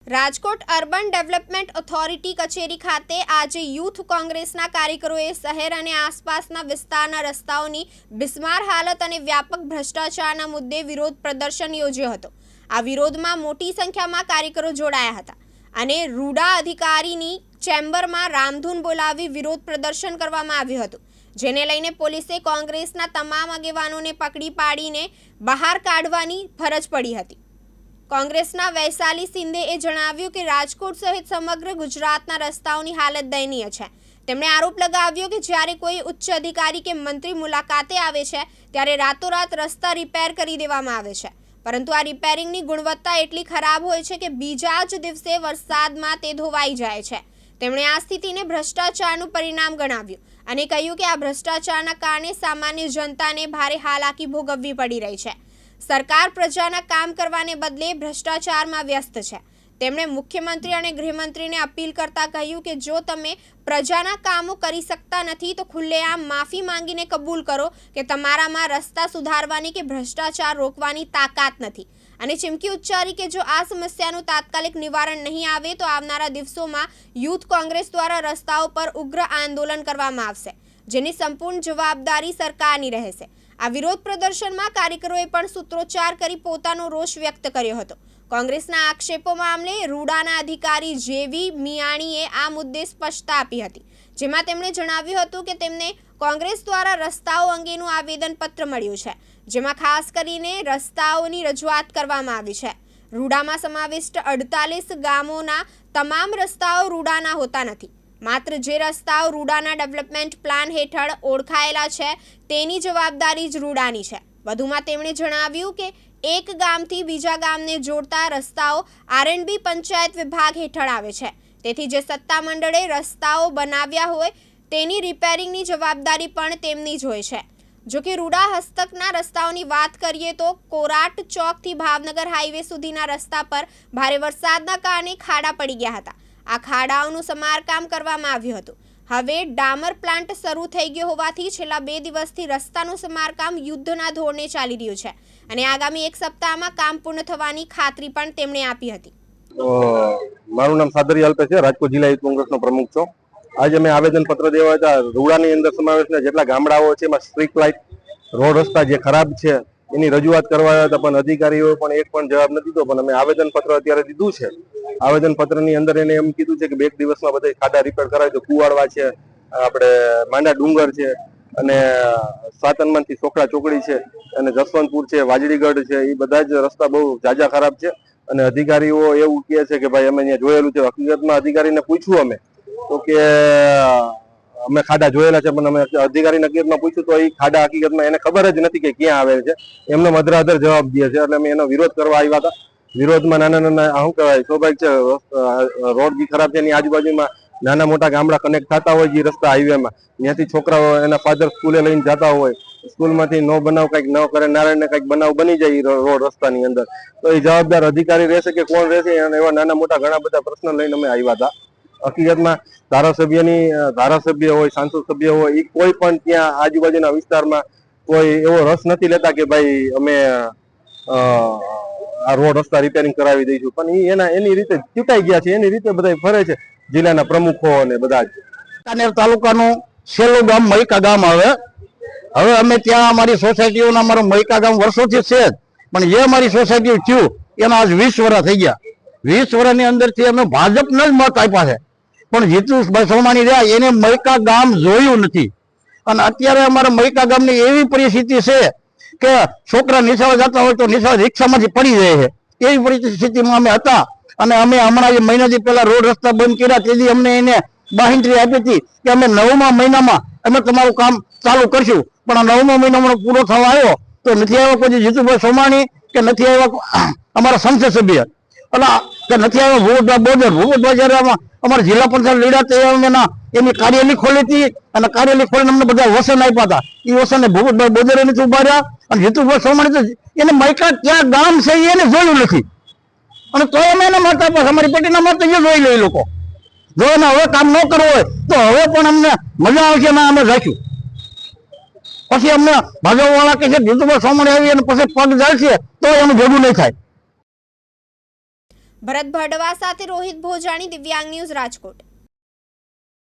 Rajkot urban development authority કચેરી ખાતે આજે યુથ કોંગ્રેસના કાર્યકરોએ શહેર અને આસપાસના વિસ્તારના રસ્તાઓની બિસ્માર હાલત અને વ્યાપક ભ્રષ્ટાચારના મુદ્દે વિરોધ પ્રદર્શન યોજ્યો હતો। આ વિરોધમાં મોટી સંખ્યામાં કાર્યકરો જોડાયા હતા અને રૂડા અધિકારીની ચેમ્બરમાં રામધૂન બોલાવી વિરોધ પ્રદર્શન કરવામાં આવ્યું હતું, જેને લઈને પોલીસે કોંગ્રેસના તમામ આગેવાનોને પકડી પાડીને બહાર કાઢવાની ફરજ પડી હતી। કોંગ્રેસના વૈશાલી સિંધેએ જણાવ્યું કે રાજકોટ સહિત સમગ્ર ગુજરાતના રસ્તાઓની હાલત દયનીય છે। તેમણે આરોપ લગાવ્યો કે જ્યારે કોઈ ઉચ્ચ અધિકારી કે મંત્રી મુલાકાતે આવે છે ત્યારે રાતોરાત રસ્તા રિપેર કરી દેવામાં આવે છે, પરંતુ આ રિપેરિંગની ગુણવત્તા એટલી ખરાબ હોય છે કે બીજા જ દિવસે વરસાદમાં તે ધોવાઈ જાય છે। તેમણે આ સ્થિતિને ભ્રષ્ટાચારનું પરિણામ ગણાવ્યું અને કહ્યું કે આ ભ્રષ્ટાચારના કારણે સામાન્ય જનતાને ભારે હાલાકી ભોગવવી પડી રહી છે। સરકાર પ્રજાના કામ કરવાને બદલે ભ્રષ્ટાચારમાં વ્યસ્ત છે। તેમણે મુખ્યમંત્રી અને ગૃહમંત્રીને અપીલ કરતા કહ્યું કે જો તમે પ્રજાના કામો કરી શકતા નથી તો ખુલ્લેઆમ માફી માંગીને કબૂલ કરો કે તમારામાં રસ્તા સુધારવાની કે ભ્રષ્ટાચાર રોકવાની તાકાત નથી, અને ચીમકી ઉચ્ચારી કે જો આ સમસ્યાનું તાત્કાલિક નિવારણ નહીં આવે તો આવનારા દિવસોમાં યુથ કોંગ્રેસ દ્વારા રસ્તાઓ પર ઉગ્ર આંદોલન કરવામાં આવશે, જેની સંપૂર્ણ જવાબદારી સરકારની રહેશે। આ વિરોધ પ્રદર્શનમાં કાર્યકરોએ પણ સૂત્રોચ્ચાર કરી પોતાનો રોષ વ્યક્ત કર્યો હતો। કોંગ્રેસના આક્ષેપો મામલે રૂડાના અધિકારી જેવી મિયાણીએ આ મુદ્દે સ્પષ્ટતા આપી હતી, જેમાં તેમણે જણાવ્યું હતું કે તેમને કોંગ્રેસ દ્વારા રસ્તાઓ અંગેનું આવેદનપત્ર મળ્યું છે, જેમાં ખાસ કરીને રસ્તાઓની રજૂઆત કરવામાં આવી છે। રૂડામાં સમાવિષ્ટ 48 ગામોના તમામ રસ્તાઓ રૂડાના હોતા નથી, માત્ર જે રસ્તાઓ રૂડાના ડેવલપમેન્ટ પ્લાન હેઠળ ઓળખાયેલા છે તેની જવાબદારી જ રૂડાની છે। વધુમાં તેમણે જણાવ્યું કે એક ગામથી બીજા ગામને જોડતા રસ્તાઓ R&B પંચાયત વિભાગ હેઠળ આવે છે, તેથી જે સત્તા મંડળે રસ્તાઓ બનાવ્યા હોય તેની રિપેરિંગની જવાબદારી પણ તેમની જ હોય છે। જો કે રૂડા હસ્તકના રસ્તાઓની વાત કરીએ તો કોરાટ ચોકથી ભાવનગર હાઈવે સુધીના રસ્તા પર ભારે વરસાદના કારણે ખાડા પડી ગયા હતા। આ ખાડાઓનું સમારકામ કરવામાં આવ્યું હતું। હવે ડામર પ્લાન્ટ શરૂ થઈ ગયો હોવાથી છેલ્લા 2 દિવસથી રસ્તાનું સમારકામ યુદ્ધના ધોરણે ચાલી રહ્યું છે અને આગામી 1 સપ્તાહમાં કામ પૂર્ણ થવાની ખાતરી પણ તેમણે આપી હતી। મારું નામ સાદરી અલ્પે છે, રાજકોટ જિલ્લા યુથ કોંગ્રેસનો પ્રમુખ છું। આજે અમે આવેદનપત્ર દેવા હતા। રૂડાની અંદર સમાવેશના જેટલા ગામડાઓ છે એમાં સ્ટ્રીટ લાઇટ, રોડ રસ્તા જે ખરાબ છે એની રજૂઆત કરવા હતા, પણ અધિકારીઓ પણ એક પણ જવાબ નથી દીધો। પણ અમે આવેદનપત્ર અત્યારે દીધું છે। આવેદનપત્રની અંદર એને એમ કીધું છે કે 2 દિવસમાં બધા ખાડા રિપેર કરાવી દો। કુવાડવા છે, આપણે માંડા ડુંગર છે, અને સાતનમાંથી સોખડા ચોકડી છે, અને જસવંતપુર છે, વાજડીગઢ છે, એ બધા જ રસ્તા બહુ જાજા ખરાબ છે। અને અધિકારીઓ એવું કહે છે કે ભાઈ અમે અહીંયા જોયેલું છે। હકીકતમાં અધિકારીને પૂછ્યું અમે તો કે અમે ખાડા જોયેલા છે, પણ અમે અધિકારીને હકીકતમાં પૂછ્યું તો એ ખાડા હકીકતમાં એને ખબર જ નથી કે ક્યાં આવેલ છે, એમનો મધરાધર જવાબ દે છે। એટલે અમે એનો વિરોધ કરવા આવ્યા હતા। વિરોધમાં નાના શું કહેવાય, સ્વાભાવિક છે, રોડ જે ખરાબ છે એની આજુબાજુમાં નાના મોટા ગામડા કનેક્ટ થતા હોય, જે રસ્તા હાઈવેમાં ત્યાંથી છોકરાઓ એના ફાધર સ્કૂલે લઈને જતા હોય, સ્કૂલમાંથી નો બનાવ કંઈક ન કરે નારાયણને કંઈક બનાવ બની જાય રોડ રસ્તાની અંદર, તો એ જવાબદાર અધિકારી રહેશે કે કોણ રહેશે? અને એવા નાના મોટા ઘણા બધા પ્રશ્નો લઈને અમે આવ્યા હતા। હકીકતમાં ધારાસભ્ય હોય, સાંસદ સભ્ય હોય, એ કોઈ પણ ત્યાં આજુબાજુના વિસ્તારમાં કોઈ એવો રસ નથી લેતા કે ભાઈ અમે આ રોડ રસ્તા રિપેરિંગ કરાવી દઈશું, પણ એની રીતે ચૂંટાઈ ગયા છે, એની રીતે બધા ફરે છે, જિલ્લાના પ્રમુખો અને બધા જ। કાનેર તાલુકાનું છેલ્લું ગામ મૈકા ગામ આવે। હવે અમે ત્યાં અમારી સોસાયટીઓના અમારું મૈકા ગામ વર્ષોથી છે જ, પણ જે અમારી સોસાયટીઓ થયું એના આજ 20 વર્ષ થઈ ગયા। 20 વર્ષની અંદરથી અમે ભાજપને જ મત આપ્યા છે, પણ જીતુભાઈ સોમાણી રહ્યા એને મૈકા ગામ જોયું નથી। અને અત્યારે અમારા મૈકા ગામની એવી પરિસ્થિતિ છે કે છોકરા નિશાળે જતા હોય તો નિશાળે રિક્ષામાંથી પડી જાય છે, એવી પરિસ્થિતિમાં અમે હતા। અને અમે હમણાં એ મહિનાથી પહેલા રોડ રસ્તા બંધ કર્યા, તેથી અમને એને બાંહેધરી આપી હતી કે અમે 9મા મહિનામાં અમે તમારું કામ ચાલુ કરશું, પણ આ 9મા મહિનામાં પૂરો થવા આવ્યો તો નથી આવ્યો કોઈ જીતુભાઈ સોમાણી, કે નથી આવ્યા અમારા સંસદ સભ્ય, કે નથી આવ્યા ભૂપતભાઈ જયારે અમારા જિલ્લા પંચાયત લીડા તે એની કાર્યાલય ખોલી હતી, અને કાર્યાલય ખોલીને અમને બધા વસન આપ્યા હતા। એ વસનને ભૂપતભાઈ બોજરે નથી ઉભા રહ્યા, અને જીતુભાઈ સોમાણી તો એને મૈકા ક્યાં ગામ છે એને જોયું નથી, અને તો અમે એના મત આપ્યા। અમારી પેટીના મત એ જોઈ લે લોકો, જો એને હવે કામ ન કરવું હોય તો હવે પણ અમને મજા આવશે ને અમે જઈશું। પછી અમને ભાજપવાળા કે છે જીતુભાઈ સોમાણી આવી અને પછી પગ જાય છે તો એનું ભેગું નહીં થાય। ભરત ભડવા સાથે રોહિત ભોજાણી, દિવ્યાંગ ન્યૂઝ, રાજકોટ.